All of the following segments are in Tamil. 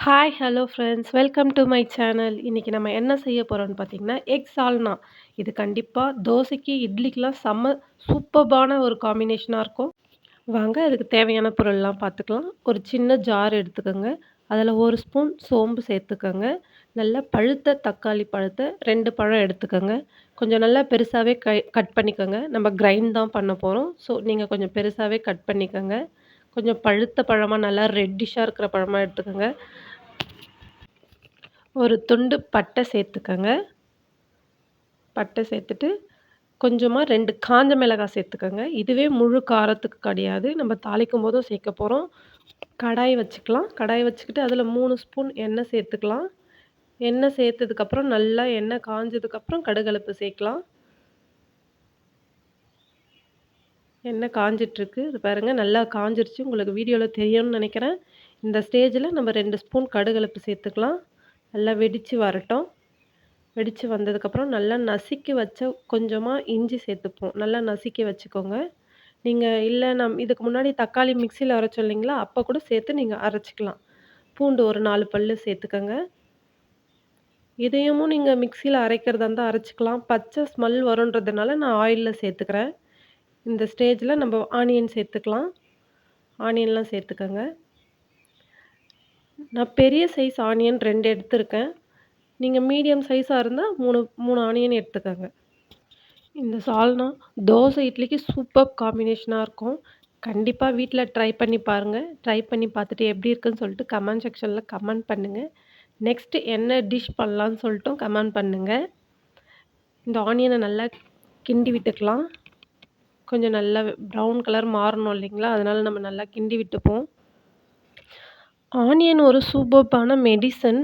Hi! Hello friends. Welcome do my channel. இன்னைக்கு நம்ம என்ன செய்ய போறோம்ன்னு பார்த்தீங்கன்னா, எக் சால்னா. இது கண்டிப்பா தோசைக்கு, இட்லிக்குலாம் செம்ம சூப்பர்பான ஒரு காம்பினேஷனா இருக்கும். வாங்க அதுக்கு தேவையான பொருள்லாம் பார்த்துக்கலாம். ஒரு சின்ன ஜார் எடுத்துக்கோங்க. அதில 1 ஸ்பூன் சோம்பு சேர்த்துக்கோங்க. நல்லா பழுத்த தக்காளி பழத்த 2 பழம் எடுத்துக்கோங்க. கொஞ்சம் நல்லா பெருசாவே கட் பண்ணிக்கோங்க. நம்ம கிரைண்ட் தான் பண்ண போறோம். ஸோ, நீங்க கொஞ்சம் பெருசாவே கட் பண்ணிக்கோங்க. கொஞ்சம் பழுத்த பழமா நல்லா ரெட்டிஷ்ஷா இருக்கிற பழமா எடுத்துக்கோங்க. ஒரு துண்டு பட்டை சேர்த்துக்கங்க. பட்டை சேர்த்துட்டு, கொஞ்சமா 2 காஞ்ச மிளகாய் சேர்த்துக்கங்க. இதுவே முழு காரத்துக்கு கிடையாது. நம்ம தாளிக்கும்போதும் சேர்க்க போறோம். கடாய் வச்சுக்கலாம். கடாய் வச்சுக்கிட்டு அதில 3 ஸ்பூன் எண்ணெய் சேர்த்துக்கலாம். எண்ணெய் சேர்த்ததுக்கப்புறம் நல்லா எண்ணெய் காஞ்சதுக்கப்புறம் கடுகு சேர்க்கலாம். எண்ணெய் காஞ்சிட்ருக்கு. இது பாருங்க நல்லா காஞ்சிருச்சு. உங்களுக்கு வீடியோல தெரியும்னு நெனைக்கிறேன். இந்த ஸ்டேஜில நம்ம 2 ஸ்பூன் கடுகு சேர்த்துக்கலாம். நல்லா வெடிச்சு வரட்டும். வெடிச்சு வந்ததுக்கப்புறம் நல்லா நசுக்கி வச்ச கொஞ்சமா இஞ்சி சேர்த்துப்போம். நல்லா நசுக்கி வச்சுக்கோங்க. நீங்க இல்ல இதுக்கு முன்னாடி தக்காளி மிக்ஸியில அரைச்சோம் இல்லைங்களா? அப்ப கூட சேர்த்து நீங்க அரைச்சுக்கலாம். பூண்டு ஒரு 4 பல்லு சேர்த்துக்கங்க. இதையமும் நீங்க மிக்ஸியில அரைக்கிறதா இருந்தா அரைச்சுக்கலாம். பச்சை ஸ்மெல் வருன்றதுனால நான் ஆயில்ல சேர்த்துக்கிறேன். இந்த ஸ்டேஜ்ல நம்ம ஆனியன் சேர்த்துக்கலாம். ஆனியன்லாம் சேர்த்துக்கங்க. நான் பெரிய சைஸ் ஆனியன் 2 எடுத்திருக்கேன். நீங்க மீடியம் சைஸா இருந்தா 3 ஆனியன் எடுத்துக்கங்க. இந்த சால்னா தோசை, இட்லிக்கு சூப்பர் காம்பினேஷனா இருக்கும். கண்டிப்பா வீட்ல ட்ரை பண்ணி பாருங்க. ட்ரை பண்ணி பார்த்துட்டு எப்படி இருக்குன்னு சொல்லிட்டு கமெண்ட் செக்ஷன்ல கமெண்ட் பண்ணுங்க. நெக்ஸ்ட்டு என்ன டிஷ் பண்ணலான்னு சொல்லிட்டும் கமெண்ட் பண்ணுங்க. இந்த ஆனியன நல்லா கிண்டி விட்டுக்கலாம். கொஞ்சம் நல்லா ப்ரவுன் கலர் மாறணும் இல்லைங்களா? அதனால நம்ம நல்லா கிண்டி விட்டுப்போம். ஆனியன் ஒரு சூப்பர்பான மெடிசன்.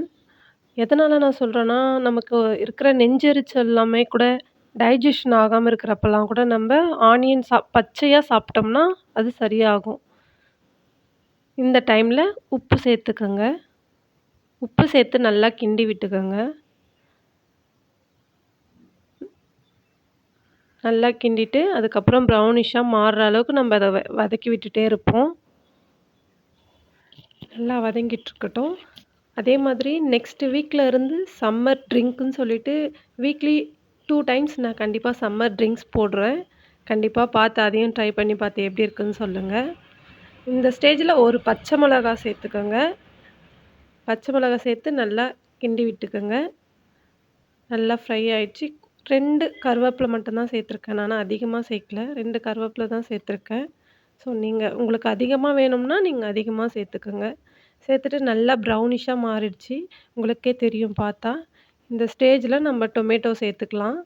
எதனால நான் சொல்றேன்னா, நமக்கு இருக்கிற நெஞ்செரிச்சல் எல்லாமே கூட டைஜஷன் ஆகாம இருக்கிறப்பலாம் கூட நம்ப ஆனியன் பச்சையா சாப்பிட்டோம்னா, அது சரியாகும். இந்த டைம்ல உப்பு சேர்த்துக்கங்க. உப்பு சேர்த்து நல்லா கிண்டி விட்டுக்கங்க. நல்லா கிண்டிட்டு, அதுக்கப்புறம் ப்ரௌனிஷா மாறுற அளவுக்கு நம்ம அத வதக்கி விட்டுட்டே இருப்போம். நல்லா வதங்கிட்டுருக்கட்டும். அதே மாதிரி நெக்ஸ்ட் வீக்ல இருந்து சம்மர் ட்ரிங்க்குன்னு சொல்லிட்டு வீக்லி 2 டைம்ஸ் நான் கண்டிப்பா சம்மர் ட்ரிங்க்ஸ் போடுறேன். கண்டிப்பா பார்த்து அதையும் ட்ரை பண்ணி பார்த்து எப்படி இருக்குன்னு சொல்லுங்க. இந்த ஸ்டேஜ்ல ஒரு பச்சை மிளகா சேர்த்துக்கங்க. பச்சை மிளகா சேர்த்து நல்லா கிண்டி விட்டுக்கங்க. நல்லா ஃப்ரை ஆயிடுச்சு. 2 கருவேப்பில மட்டும் தான் சேர்த்துருக்கேன். நானு அதிகமா சேர்க்கல. 2 கருவேப்பில தான் சேர்த்துருக்கேன். ஸோ உங்களுக்கு அதிகமா வேணும்னா, நீங்க அதிகமா சேர்த்துக்கங்க. சேர்த்துட்டு நல்லா ப்ரௌனிஷா மாறிடுச்சு. உங்களுக்கே தெரியும் பார்த்தா. இந்த ஸ்டேஜ்ல நம்ம டொமேட்டோ சேர்த்துக்கலாம்.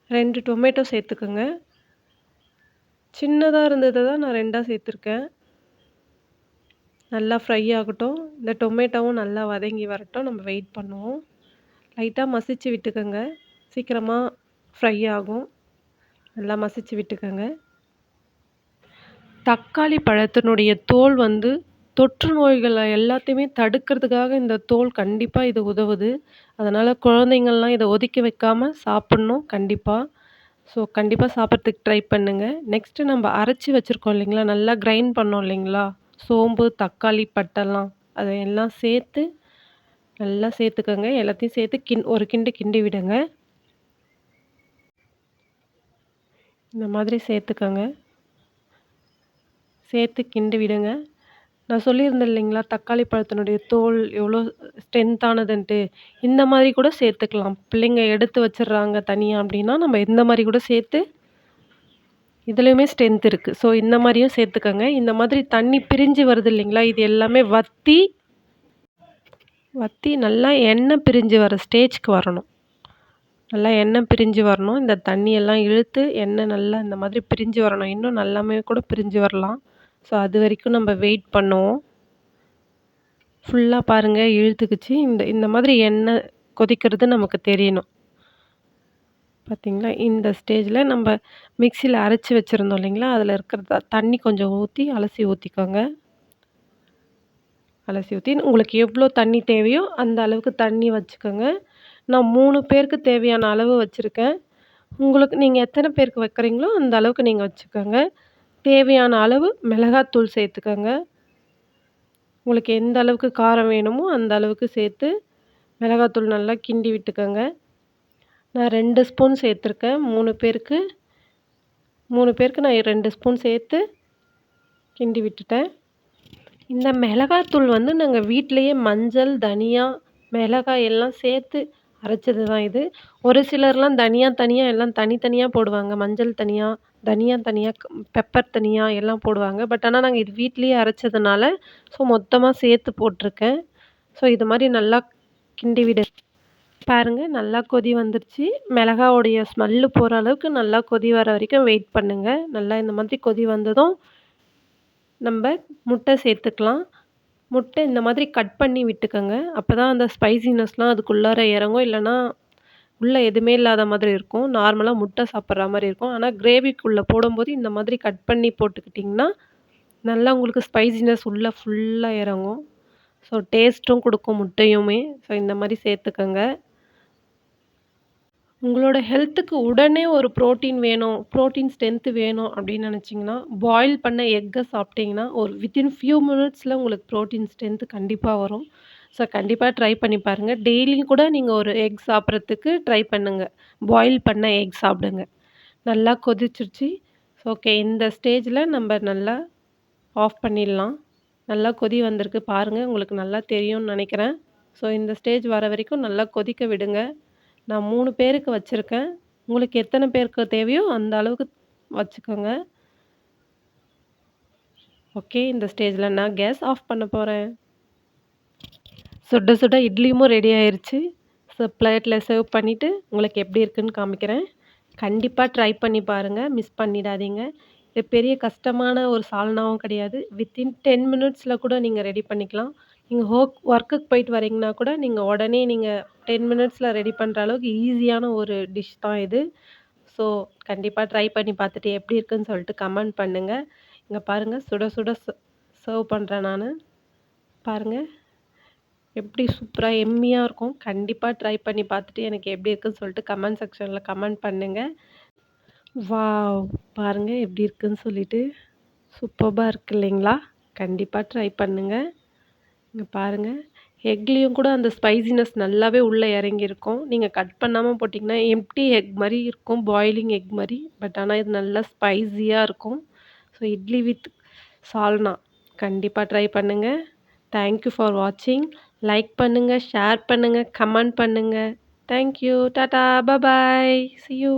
2 டொமேட்டோ சேர்த்துக்கங்க. சின்னதா இருந்தத தான் நான் 2ஆ சேர்த்துருக்கேன். நல்லா ஃப்ரை ஆகட்டும். இந்த டொமேட்டோவும் நல்லா வதங்கி வரட்டும். நம்ம வெயிட் பண்ணுவோம். லைட்டா மசிச்சு விட்டுக்கங்க. சீக்கிரமா ஃப்ரை ஆகும். நல்லா மசிச்சு விட்டுக்கங்க. தக்காளி பழத்தினுடைய தோல் வந்து தொற்று நோய்கள எல்லாத்தையுமே தடுக்கிறதுக்காக இந்த தோல் கண்டிப்பா இது உதவுது. அதனால குழந்தைங்கள்லாம் இத ஒதுக்கி வைக்காம சாப்பிடணும் கண்டிப்பா. ஸோ கண்டிப்பா சாப்பிட்றதுக்கு ட்ரை பண்ணுங்க. நெக்ஸ்ட்டு நம்ம அரைச்சு வச்சிருக்கோம் இல்லைங்களா? நல்லா கிரைண்ட் பண்ணோம் இல்லைங்களா? சோம்பு, தக்காளி, பட்டெல்லாம் அத எல்லாம் சேர்த்து நல்லா சேர்த்துக்கங்க. எல்லாத்தையும் சேர்த்து ஒரு கிண்டு கிண்டி விடுங்க. இந்த மாதிரி சேர்த்துக்கங்க. சேர்த்து கிண்டி விடுங்க. நான் சொல்லியிருந்தேன் இல்லைங்களா? தக்காளி பழத்தினுடைய தோல் எவ்வளோ ஸ்ட்ரென்த்தானதுன்ட்டு. இந்த மாரி கூட சேர்த்துக்கலாம். பிள்ளைங்க எடுத்து வச்சுடுறாங்க தனியா அப்டின்னா, நம்ம இந்த மாரி கூட சேர்த்து இதுலயுமே ஸ்ட்ரென்த் இருக்கு. ஸோ இந்த மாரியும் சேர்த்துக்கங்க. இந்த மாதிரி தண்ணி பிரிஞ்சு வருது இல்லைங்களா? இது எல்லாமே வத்தி வத்தி நல்லா எண்ணெய் பிரிஞ்சு வர ஸ்டேஜ்க்கு வரணும். நல்லா எண்ணெய் பிரிஞ்சு வரணும். இந்த தண்ணியெல்லாம் இழுத்து எண்ணெய் நல்லா இந்த மாதிரி பிரிஞ்சு வரணும். இன்னும் நல்லாமே கூட பிரிஞ்சு வரலாம். ஸோ அது வரைக்கும் நம்ம வெயிட் பண்ணுவோம். ஃபுல்லா பாருங்க இழுத்துக்குச்சு. இந்த இந்த மாதிரி எண்ணெய் கொதிக்கிறது நமக்கு தெரியணும். பார்த்தீங்களா? இந்த ஸ்டேஜ்ல நம்ம மிக்ஸியில அரைச்சு வச்சிருந்தோம் இல்லைங்களா? அதில இருக்கிற தண்ணி கொஞ்சம் ஊத்தி அலசி ஊத்திக்கோங்க. அலசி ஊத்தி உங்களுக்கு எவ்வளோ தண்ணி தேவையோ அந்த அளவுக்கு தண்ணி வச்சுக்கோங்க. நான் 3 பேருக்கு தேவையான அளவு வச்சிருக்கேன். உங்களுக்கு நீங்க எத்தன பேருக்கு வைக்கிறீங்களோ அந்த அளவுக்கு நீங்க வச்சுக்கோங்க. தேவையான அளவு மிளகாத்தூள் சேர்த்துக்கோங்க. உங்களுக்கு எந்த அளவுக்கு காரம் வேணுமோ, அந்த அளவுக்கு சேர்த்து மிளகாத்தூள் நல்லா கிண்டி விட்டுக்கங்க. நான் 2 ஸ்பூன் சேர்த்துருக்கேன். 3 பேருக்கு நான் 2 ஸ்பூன் சேர்த்து கிண்டி விட்டுட்டேன். இந்த மிளகாத்தூள் வந்து நாங்க வீட்லயே மஞ்சள், தனியா, மிளகாய் எல்லாம் சேர்த்து அரைச்சது தான் இது. ஒரு சிலர்லாம் தனியா தனியா எல்லாம் தனித்தனியா போடுவாங்க. மஞ்சள் தனியா, தனியா தனியா, பெப்பர் தனியா எல்லாம் போடுவாங்க. பட் ஆனா நாங்க இது வீட்லயே அரைச்சதுனால, ஸோ மொத்தமா சேர்த்து போட்டுருக்கேன். ஸோ இது மாரி நல்லா கிண்டி விடு. பாருங்க நல்லா கொதி வந்துருச்சு. மிளகாவுடைய ஸ்மெல்லு போற அளவுக்கு நல்லா கொதி வர வரைக்கும் வெயிட் பண்ணுங்க. நல்லா இந்த மாதிரி கொதி வந்ததும், நம்ப முட்டை சேர்த்துக்கலாம். முட்டை இந்த மாதிரி கட் பண்ணி விட்டுக்கங்க. அப்பதான் அந்த ஸ்பைசினஸ்லாம் அதுக்குள்ளார இறங்கும். இல்லன்னா, உள்ள எதுவுமே இல்லாத மாதிரி இருக்கும். நார்மலா முட்டை சாப்பிடுற மாரி இருக்கும். ஆனா கிரேவிக்குள்ள போடும்போது இந்த மாதிரி கட் பண்ணி போட்டுக்கிட்டிங்கன்னா, நல்லா உங்களுக்கு ஸ்பைசினஸ் உள்ள ஃபுல்லா இறங்கும். ஸோ டேஸ்ட்டும் குடுக்கும் முட்டையுமே. ஸோ இந்த மாரி சேர்த்துக்கங்க. உங்களோட ஹெல்த்துக்கு உடனே ஒரு புரோட்டீன் வேணும், புரோட்டீன் ஸ்ட்ரென்த் வேணும் அப்படின்னு நினச்சிங்கன்னா, பாயில் பண்ண எக்க சாப்பிட்டீங்கன்னா, ஒரு வித்தின் ஃபியூ மினிட்ஸில உங்களுக்கு புரோட்டீன் ஸ்ட்ரென்த் கண்டிப்பா வரும். ஸோ கண்டிப்பா ட்ரை பண்ணி பாருங்க. டெய்லியும் கூட நீங்க ஒரு எக் சாப்பிட்றதுக்கு ட்ரை பண்ணுங்க. பாயில் பண்ண எக் சாப்பிடுங்க. நல்லா கொதிச்சிருச்சு. ஓகே இந்த ஸ்டேஜில நம்ப நல்லா ஆஃப் பண்ணிடலாம். நல்லா கொதி வந்திருக்கு பாருங்க. உங்களுக்கு நல்லா தெரியும்னு நெனைக்கிறேன். ஸோ இந்த ஸ்டேஜ் வர வரைக்கும் நல்லா கொதிக்க விடுங்க. நான் 3 பேருக்கு வச்சிருக்கேன். உங்களுக்கு எத்தன பேருக்கு தேவையோ அந்த அளவுக்கு வச்சுக்கோங்க. ஓகே. இந்த ஸ்டேஜ்ல நான் கேஸ் ஆஃப் பண்ண போறேன். சுட சுட இட்லியும் ரெடி ஆயிருச்சு. ஸோ பிளேட்ல சர்வ் பண்ணிட்டு உங்களுக்கு எப்படி இருக்குன்னு காமிக்கிறேன். கண்டிப்பா ட்ரை பண்ணி பாருங்க. மிஸ் பண்ணிடாதீங்க. இது பெரிய கஷ்டமான ஒரு சால்னாவும் கிடையாது. வித்தின் 10 மினிட்ஸ்ல கூட நீங்க ரெடி பண்ணிக்கலாம். நீங்க ஒர்க்குக்கு போயிட்டு வரீங்கன்னா கூட நீங்க 10 மினிட்ஸ்ல ரெடி பண்ற அளவுக்கு ஈஸியான ஒரு டிஷ் தான் இது. ஸோ கண்டிப்பா ட்ரை பண்ணி பார்த்துட்டு எப்படி இருக்குன்னு சொல்லிட்டு கமெண்ட் பண்ணுங்க. இங்க பாருங்க சுட சுட சர்வ் பண்றேன் நானு. பாருங்க. எப்படி சூப்பரா எம்மியா இருக்கும். கண்டிப்பா ட்ரை பண்ணி பார்த்துட்டு எனக்கு எப்படி இருக்குன்னு சொல்லிட்டு கமெண்ட் செக்ஷன்ல கமெண்ட் பண்ணுங்க. வாவ்! பாருங்க எப்படி இருக்குன்னு சொல்லிட்டு. சூப்பர்பா இருக்கு இல்லைங்களா? கண்டிப்பா ட்ரை பண்ணுங்க. இங்க பாருங்க. எக்லயும் கூட அந்த ஸ்பைசினஸ் நல்லாவே உள்ள இறங்கியிருக்கும். நீங்க கட் பண்ணாம போட்டீங்கன்னா, எம்ப்டி எக் மாரி இருக்கும். பாயிலிங் எக் மாரி. பட் ஆனா இது நல்லா ஸ்பைசியா இருக்கும். ஸோ இட்லி வித் சால்னா. கண்டிப்பா ட்ரை பண்ணுங்க. தேங்க் யூ ஃபார் வாட்சிங். லைக் பண்ணுங்க, ஷேர் பண்ணுங்க, கமெண்ட் பண்ணுங்க. Thank you. Tata. Bye. C you.